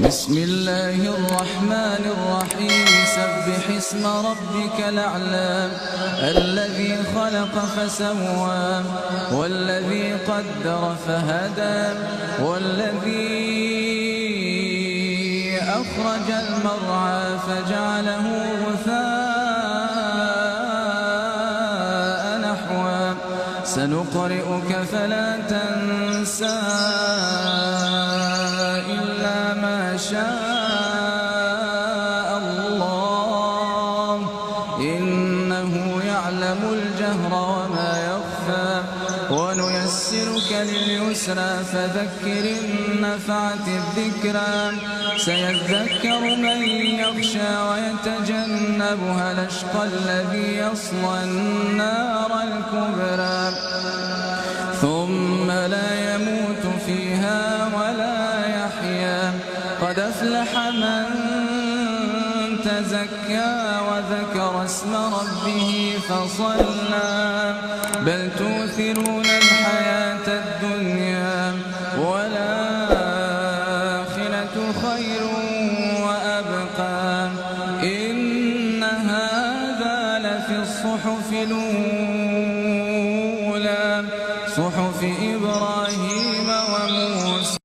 بسم الله الرحمن الرحيم سبح اسم ربك الأعلى الذي خلق فسوى والذي قدر فهدى والذي أخرج المرعى فجعله غثاء نحوا سنقرئك فلا تنسى إلا ما شاء الله إنه يعلم الجهر وما يخفى ونيسرك لليسرى فذكر إن نفعت الذكرى سيذكر من يخشى ويتجنبها الأشقى الذي يصلى النار الكبرى ثم لا يموت فيها ولا يحيا قد أفلح من تزكى وذكر اسم ربه فصلى بل تؤثرون الحياة الدنيا والآخرة خير وأبقى إن هذا لفي الصحف الأولى صحف إبراهيم وموسى